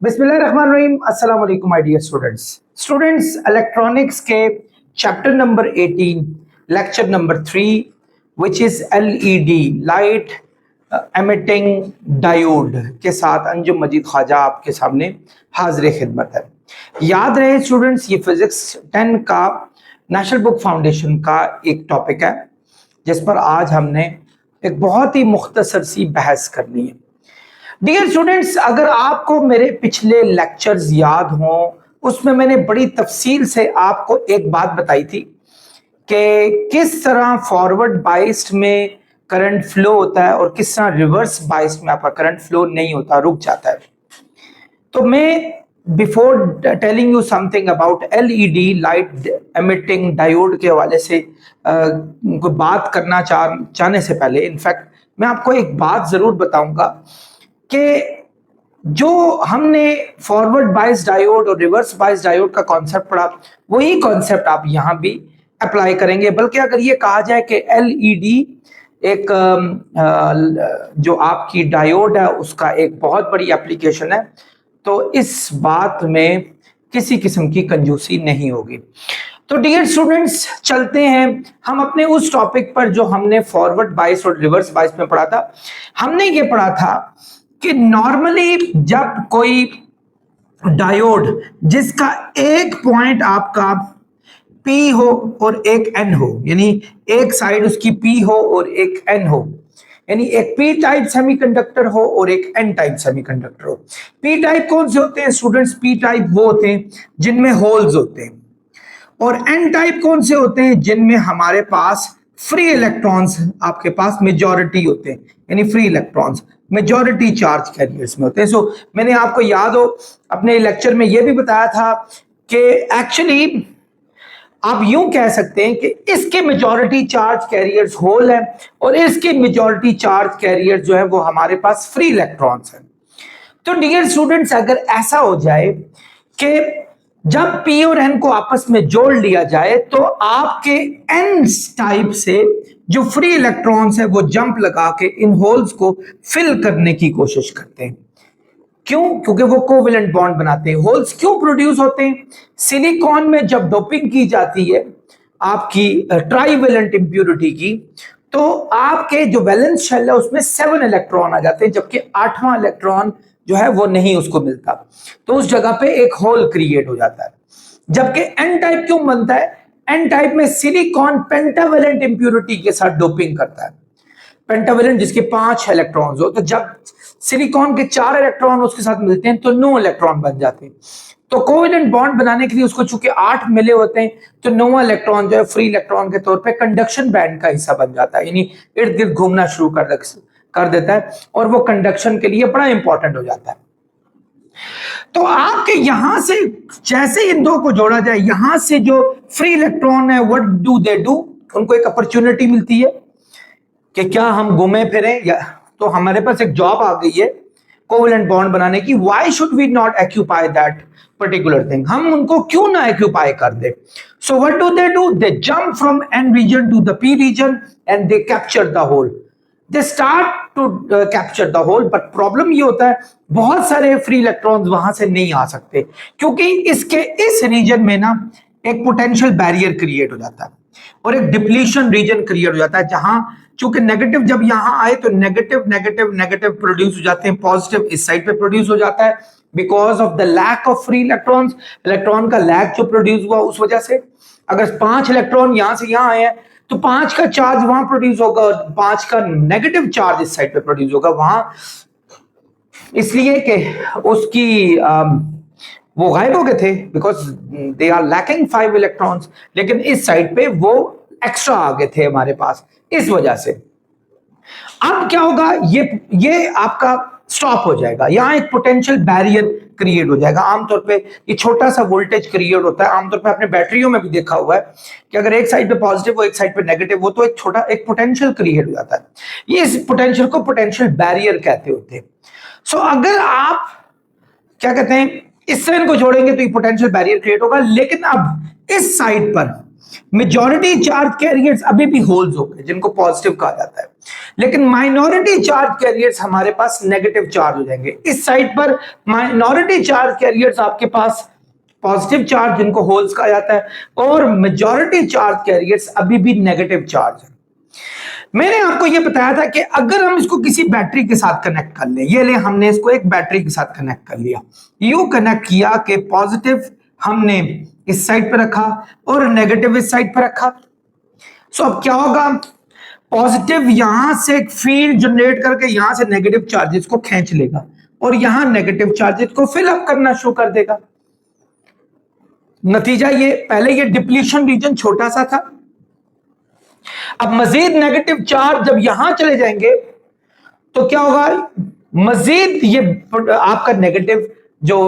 बिस्मिल्लाहिर्रहमानिर्रहीम। अस्सलाम वालेकुम माय डियर स्टूडेंट्स इलेक्ट्रॉनिक्स के chapter number 18 lecture number 3 which is LED light emitting diode के साथ अंजुम मजीद ख्वाजा आपके सामने हाजिर खिदमत है। याद रहे स्टूडेंट्स, ये फिजिक्स 10 का नेशनल बुक फाउंडेशन का एक टॉपिक है जिस पर आज हमने एक बहुत ही मुख्तसर सी बहस करनी है। डियर स्टूडेंट्स, अगर आपको मेरे पिछले लेक्चर्स याद हों, उसमें मैंने बड़ी तफसील से आपको एक बात बताई थी कि किस तरह फॉरवर्ड बाइस्ड में करंट फ्लो होता है और किस तरह रिवर्स बाइस्ड में आपका करंट फ्लो नहीं होता, रुक जाता है। तो मैं before telling you something about LED light emitting diode के हवाले से कोई बात करना चाहने से पहले इनफैक्ट मैं आपको एक बात जरूर बताऊंगा कि जो हमने फॉरवर्ड बाइस डायोड और रिवर्स बाइस डायोड का कॉन्सेप्ट पढ़ा, वही कॉन्सेप्ट आप यहां भी अप्लाई करेंगे। बल्कि अगर ये कहा जाए कि एलईडी एक जो आपकी डायोड है उसका एक बहुत बड़ी एप्लीकेशन है, तो इस बात में किसी किस्म की कंजूसी नहीं होगी। तो डियर स्टूडेंट्स, चलते हैं हम अपने उस टॉपिक पर जो हमने फॉरवर्ड बाइस और रिवर्स बाइस में पढ़ा था। हमने ये पढ़ा था कि नॉर्मली जब कोई डायोड जिसका एक पॉइंट आपका P हो और एक N हो, यानी एक साइड उसकी P हो और एक N हो, यानी एक P टाइप सेमीकंडक्टर हो और एक N टाइप सेमीकंडक्टर हो। P टाइप कौन से होते हैं स्टूडेंट्स? P टाइप वो होते हैं जिनमें होल्स होते हैं, और N टाइप कौन से होते हैं? जिनमें हमारे पास फ्री इलेक्ट्रॉन्स आपके पास मेजॉरिटी होते हैं, यानी free electrons majority charge carriers में होते हैं। सो मैंने आपको याद हो अपने लेक्चर में यह भी बताया था कि एक्चुअली आप यूं कह सकते हैं कि इसके मेजॉरिटी चार्ज कैरियर्स होल है और इसके मेजॉरिटी चार्ज कैरियर जो है वो हमारे पास फ्री इलेक्ट्रॉन्स हैं। तो डियर स्टूडेंट्स, अगर ऐसा हो जाए कि जब P और N को आपस में जोड़ लिया जाए तो आपके N टाइप से जो फ्री इलेक्ट्रॉन्स है वो जंप लगा के इन होल्स को फिल करने की कोशिश करते हैं। क्यों? क्योंकि वो कोवेलेंट बॉन्ड बनाते हैं। होल्स क्यों प्रोड्यूस होते हैं? सिलिकॉन में जब डोपिंग की जाती है आपकी ट्राईवेलेंट इंप्योरिटी की, तो आपके जो वैलेंस शेल है उसमें 7 इलेक्ट्रॉन आ जाते हैं, जबकि 8वां इलेक्ट्रॉन जो है वो नहीं उसको मिलता, तो उस जगह पे एक होल क्रिएट हो जाता है। जबकि एन टाइप क्यों बनता है? एन टाइप में सिलिकॉन पेंटावेलेंट इंप्योरिटी के साथ डोपिंग करता है। पेंटावेलेंट जिसके 5 इलेक्ट्रॉन्स हो, तो जब सिलिकॉन के 4 इलेक्ट्रॉन उसके साथ मिलते हैं तो 9 इलेक्ट्रॉन बन जाते हैं। तो कोवेलेंट बॉन्ड बनाने के लिए उसको चूंकि 8 मिले होते हैं, तो 9वां इलेक्ट्रॉन जो है फ्री इलेक्ट्रॉन के तौर पे कंडक्शन बैंड का हिस्सा बन जाता है, यानी इर्द गिर्द घूमना शुरू कर देता है और वो कंडक्शन के लिए बड़ा इंपॉर्टेंट हो जाता है। तो आपके यहां से जैसे इन दो को जोड़ा जाए, यहां से जो फ्री इलेक्ट्रॉन है व्हाट डू दे डू, उनको एक अपॉर्चुनिटी मिलती है कि क्या हम घूमे फिरे, या तो हमारे पास एक जॉब आ गई है कोवेलेंट बॉन्ड बनाने की। Why should we not occupy that particular thing? हम उनको क्यों ना ऑक्यूपाई कर दे? So what do? They jump from N region to the P region and they capture the hole. They start to capture the hole, but problem ये होता है बहुत सारे फ्री इलेक्ट्रॉन्स वहां से नहीं आ सकते, क्योंकि इसके इस रीजन में ना एक पोटेंशियल बैरियर क्रिएट हो जाता है और एक डिप्लीशन रीजन क्रिएट हो जाता है, जहां चूंकि नेगेटिव जब यहां आए तो नेगेटिव नेगेटिव नेगेटिव प्रोड्यूस हो जाते हैं, पॉजिटिव इस साइड पे प्रोड्यूस हो जाता है because of the lack of free electrons. Electron का लैक जो प्रोड्यूस हुआ उस वजह से, अगर 5 इलेक्ट्रॉन यहां से यहां आए हैं तो 5 का चार्ज वहां प्रोड्यूस होगा और 5 का नेगेटिव चार्ज इस साइड पे प्रोड्यूस होगा वहां, इसलिए कि उसकी वो गायब हो गए थे because they are lacking 5 electrons, लेकिन इस साइड पे वो एक्स्ट्रा आ गए थे हमारे पास, इस वजह से। अब क्या होगा? ये आपका स्टॉप हो जाएगा, यहां एक पोटेंशियल बैरियर क्रिएट हो जाएगा। आमतौर पे ये छोटा सा वोल्टेज क्रिएट होता है, आमतौर पे आपने बैटरियों में भी देखा हुआ है कि अगर एक साइड पे पॉजिटिव हो एक साइड पे नेगेटिव हो तो एक छोटा एक पोटेंशियल क्रिएट हो जाता है। ये इस पोटेंशियल को पोटेंशियल बैरियर कहते होते हैं। सो अगर आप क्या कहते हैं इस तरह इनको जोड़ेंगे तो ये पोटेंशियल बैरियर क्रिएट होगा, लेकिन अब इस साइड पर मेजॉरिटी चार्ज कैरियर्स अभी भी होल्स हो गए जिनको पॉजिटिव कहा जाता है, लेकिन माइनॉरिटी चार्ज कैरियर्स हमारे पास नेगेटिव चार्ज हो जाएंगे। इस साइड पर माइनॉरिटी चार्ज कैरियर्स आपके पास पॉजिटिव चार्ज, जिनको होल्स कहा जाता है, और मेजॉरिटी चार्ज कैरियर्स अभी भी नेगेटिव चार्ज है। मैंने आपको यह बताया था कि अगर हम इसको किसी बैटरी के साथ कनेक्ट कर ले, ये ले हमने इसको एक बैटरी के साथ कनेक्ट कर लिया, यू कनेक्ट किया कि पॉजिटिव हमने इस साइड पर रखा और नेगेटिव इस साइड पर रखा। सो अब क्या होगा, पॉजिटिव यहां से एक फील्ड जनरेट करके यहां से नेगेटिव चार्जेस को खींच लेगा और यहां नेगेटिव चार्जेस को फिल अप करना शुरू कर देगा। नतीजा ये, पहले ये डिप्लीशन रीजन छोटा सा था, अब मजीद नेगेटिव चार्ज जब यहां चले जाएंगे तो क्या होगा, मजीद ये आपका नेगेटिव जो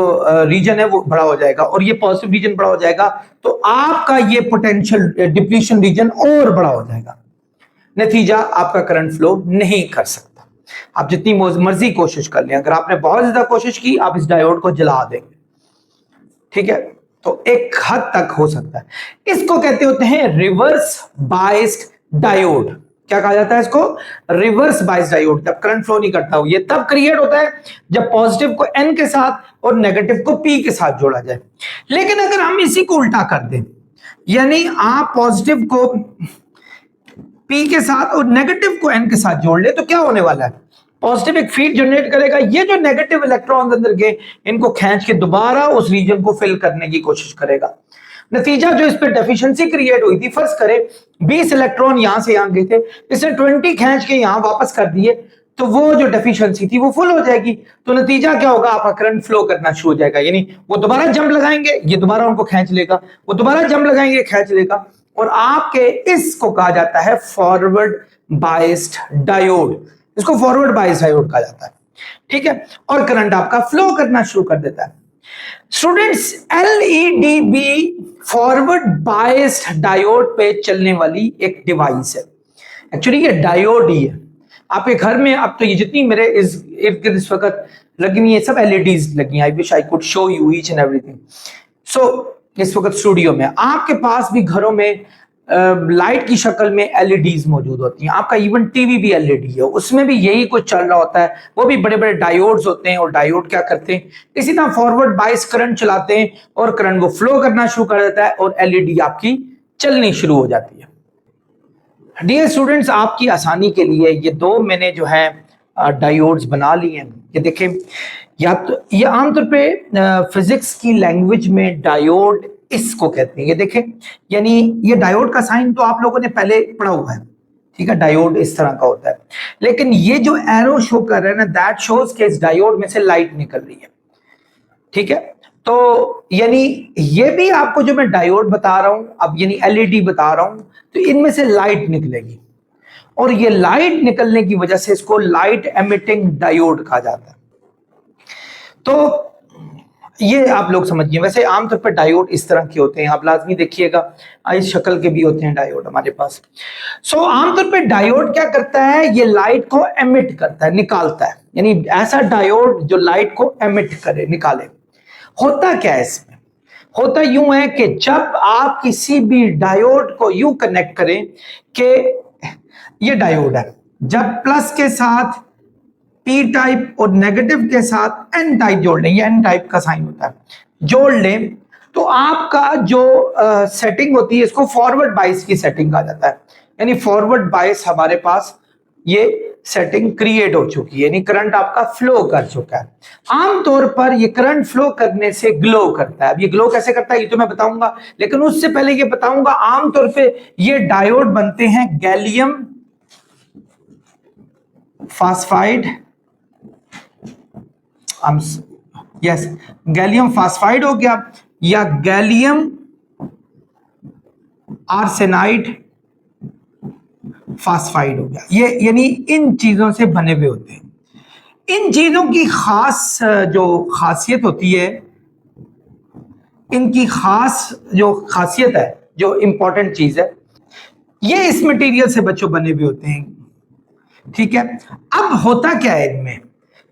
रीजन है वो बड़ा हो जाएगा और ये पॉजिटिव रीजन बड़ा हो जाएगा, तो आपका ये पोटेंशियल डिप्लीशन रीजन और बड़ा हो जाएगा। नतीजा, आपका करंट फ्लो नहीं कर सकता। आप जितनी मर्जी कोशिश कर लें, अगर आपने बहुत ज्यादा कोशिश की आप इस डायोड को जला देंगे, ठीक है, तो एक हद तक हो सकता है। इसको कहते होते हैं रिवर्स बाइस्ड डायोड। क्या कहा जाता है इसको? Reverse biased diode. जब करंट फ्लो नहीं करता हो, ये तब क्रिएट होता है जब पॉजिटिव को N के साथ और नेगेटिव को P के साथ जोड़ा जाए। लेकिन अगर हम इसी को उल्टा कर दें, यानी आप पॉजिटिव को P के साथ और नेगेटिव को N के साथ जोड़ ले, तो क्या होने वाला है, पॉजिटिव एक फील्ड जनरेट करेगा, ये जो नेगेटिव इलेक्ट्रॉन अंदर गए इनको खींच के दोबारा उस रीजन को फिल करने की कोशिश करेगा। नतीजा, जो इस पे डेफिशिएंसी क्रिएट हुई थी, फर्ज करें 20 इलेक्ट्रॉन यहां से यहां गए थे, इसने 20 खींच के यहां वापस कर दिए, तो वो जो डेफिशिएंसी थी वो फुल हो जाएगी। तो नतीजा क्या होगा, आपका करंट फ्लो करना शुरू हो जाएगा, यानी वो दोबारा जंप लगाएंगे, ये दोबारा उनको खींच लेगा, वो दोबारा जंप लगाएंगे, खींच लेगा, और आपके इसको कहा जाता है फॉरवर्ड बाइस्ड डायोड। इसको फॉरवर्ड बाइस्ड डायोड कहा जाता है, ठीक है, और करंट आपका फ्लो करना शुरू कर देता है। स्टूडेंट्स, एलईडीबी फॉरवर्ड बाइस्ड डायोड पे चलने वाली एक डिवाइस है। एक्चुअली ये डायोड ही है। आपके घर में अब तो ये जितनी मेरे इस इर्द गिर्द इस वक्त लगी हुई है, सब एलईडीज लगी। I wish I could show you each and everything. So इस वक्त स्टूडियो में आपके पास भी घरों में लाइट की शक्ल में एलईडीज मौजूद होती हैं। आपका इवन टीवी भी एलईडी है, उसमें भी यही कुछ चल रहा होता है। वो भी बड़े बड़े डायोड्स होते हैं, और डायोड क्या करते हैं, इसी तरह फॉरवर्ड बाइस करंट चलाते हैं और करंट वो फ्लो करना शुरू कर देता है और एलईडी आपकी चलनी शुरू हो जाती है। डियर स्टूडेंट्स, आपकी आसानी के लिए ये दो मैंने जो है डायोड्स बना लिए हैं। ये देखें, या तो ये आमतौर पे फिजिक्स की लैंग्वेज में डायोड इसको कहते हैं। ये देखें, यानी ये डायोड का साइन तो आप लोगों ने पहले पढ़ा हुआ है, ठीक है, डायोड इस तरह का होता है। लेकिन ये जो एरो शो कर रहा है ना, दैट शोज कि इस डायोड में से लाइट निकल रही है, ठीक है। तो यानी ये भी आपको जो मैं डायोड बता रहा हूं अब, यानी एलईडी बता रहा हूं, तो इनमें से लाइट निकलेगी, और ये लाइट निकलने की वजह से इसको लाइट एमिटिंग डायोड कहा जाता है। तो ये आप लोग समझिए। वैसे आमतौर पर डायोड इस तरह के होते हैं, आप लाजमी देखिएगा, इस शक्ल के भी होते हैं डायोड हमारे पास। सो आमतौर पे डायोड क्या करता है, ये लाइट को एमिट करता है, निकालता है, यानी ऐसा डायोड जो लाइट को एमिट करे, निकाले। होता क्या है इसमें, होता यूं है कि जब आप किसी भी डायोड को यूं कनेक्ट करें कि ये डायोड है, जब प्लस के साथ पी टाइप और नेगेटिव के साथ एन टाइप जोड़ लें, ये एन टाइप का साइन होता है, जोड़ लें, तो आपका जो सेटिंग होती है इसको फॉरवर्ड बाइस की सेटिंग कहा जाता है। यानी फॉरवर्ड बाइस हमारे पास ये सेटिंग क्रिएट हो चुकी है, यानी करंट आपका फ्लो कर चुका है। आमतौर पर ये करंट फ्लो करने से ग्लो करता है। अब ये ग्लो कैसे करता है ये तो मैं बताऊंगा, लेकिन उससे पहले ये बताऊंगा, आमतौर पे ये डायोड बनते हैं gallium phosphide, yes, gallium phosphide हो गया, या गैलियम आर्सेनाइड फास्फाइड हो गया। ये यानी इन चीजों से बने हुए होते हैं। इन चीजों की खास जो खासियत होती है, इनकी खास जो खासियत है, जो इंपॉर्टेंट चीज है, ये इस मटेरियल से बच्चों बने हुए होते हैं, ठीक है। अब होता क्या है इनमें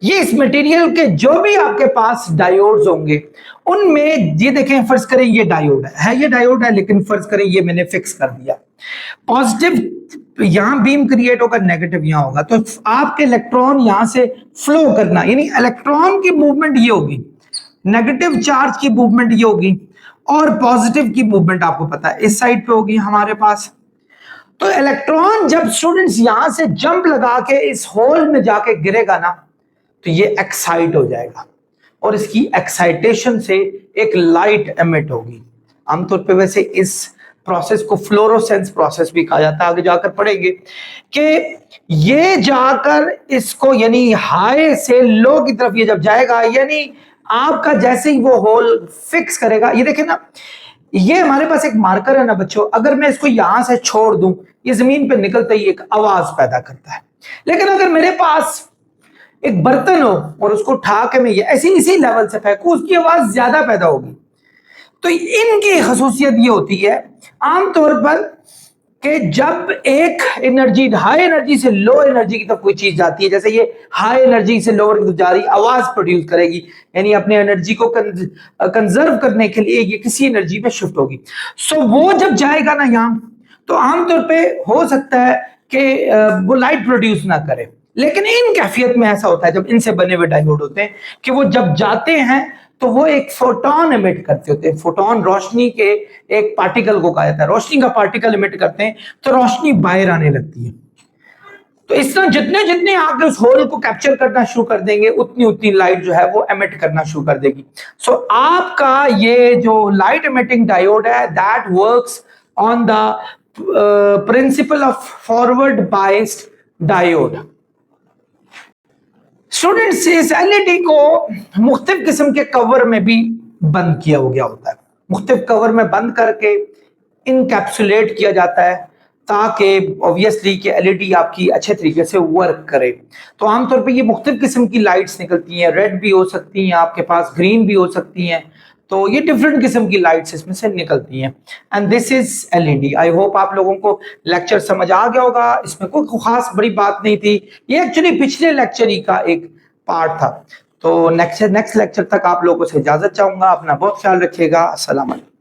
ये इस मटेरियल के जो भी आपके पास डायोड्स होंगे उनमें, ये देखें फर्ज करें ये डायोड है, ये डायोड है, लेकिन फर्ज करें ये मैंने फिक्स कर दिया, पॉजिटिव यहां बीम क्रिएट होगा, नेगेटिव यहां होगा, तो आपके इलेक्ट्रॉन यहां से फ्लो करना, यानी इलेक्ट्रॉन की मूवमेंट ये होगी, नेगेटिव चार्ज की मूवमेंट ये होगी, और पॉजिटिव की मूवमेंट आपको पता है इस साइड पे होगी हमारे पास। तो इलेक्ट्रॉन जब स्टूडेंट्स यहां से जंप लगा के इस होल में जाके गिरेगा ना, तो ये एक्साइट हो जाएगा, और इसकी एक्साइटेशन से एक लाइट एमिट होगी। आमतौर पे वैसे इस प्रोसेस को फ्लोरोसेंस प्रोसेस भी कहा जाता है, आगे जाकर पढ़ेंगे कि ये जाकर इसको यानी हाई से लो की तरफ ये जब जाएगा, यानी आपका जैसे ही वो होल फिक्स करेगा, ये देखें ना, ये हमारे पास एक मार्कर है ना बच्चों, अगर मैं इसको यहां से छोड़ दूं, ये जमीन पे निकलते ही एक आवाज पैदा करता है, लेकिन अगर मेरे पास एक बर्तन हो और उसको उठा के मैं ऐसे इसी लेवल से फेंकूं, उसकी आवाज ज्यादा पैदा होगी। तो इनकी खसूसियत ये होती है आमतौर पर कि जब एक एनर्जी हाई एनर्जी से लो एनर्जी की तरफ कोई चीज जाती है, जैसे ये हाई एनर्जी से लोअर की तरफ जा रही, आवाज प्रोड्यूस करेगी, यानी अपने एनर्जी को कंजर्व करने के लिए ये किसी एनर्जी में शिफ्ट होगी। सो वो जब जाएगा ना यहां, तो आमतौर पे हो सकता है कि वो लाइट प्रोड्यूस ना करे, लेकिन इन कैफियत में ऐसा होता है जब इनसे बने हुए डायोड होते हैं कि वो जब जाते हैं तो वो एक फोटोन एमिट करते होते हैं। फोटोन रोशनी के एक पार्टिकल को कहा जाता है, रोशनी का पार्टिकल एमिट करते हैं तो रोशनी बाहर आने लगती है। तो इस तरह जितने जितने आगे उस होल को कैप्चर करना शुरू कर देंगे, उतनी उतनी लाइट जो है वो एमिट करना शुरू कर देगी। सो आपका ये जो लाइट एमिटिंग डायोड है, that works on the principle of forward biased diode. Students, इस एलईडी को मुख्तलिफ किस्म के कवर में भी बंद किया हो गया होता है, मुख्तलिफ कवर में बंद करके इनकैप्सुलेट किया जाता है ताकि ऑब्वियसली कि एलईडी आपकी अच्छे तरीके से वर्क करे। तो आमतौर पे ये मुख्तलिफ किस्म की लाइट्स निकलती हैं, रेड भी हो सकती हैं आपके पास, ग्रीन भी हो सकती हैं, तो ये डिफरेंट किस्म की लाइट्स इसमें से निकलती हैं। And this is LED. I hope आप लोगों को लेक्चर समझ आ गया होगा, इसमें कोई खास बड़ी बात नहीं थी, ये एक्चुअली पिछले लेक्चर ही का एक पार्ट था। तो नेक्स्ट लेक्चर तक आप लोगों से इजाजत चाहूंगा, अपना बहुत ख्याल रखिएगा। अस्सलाम वालेकुम।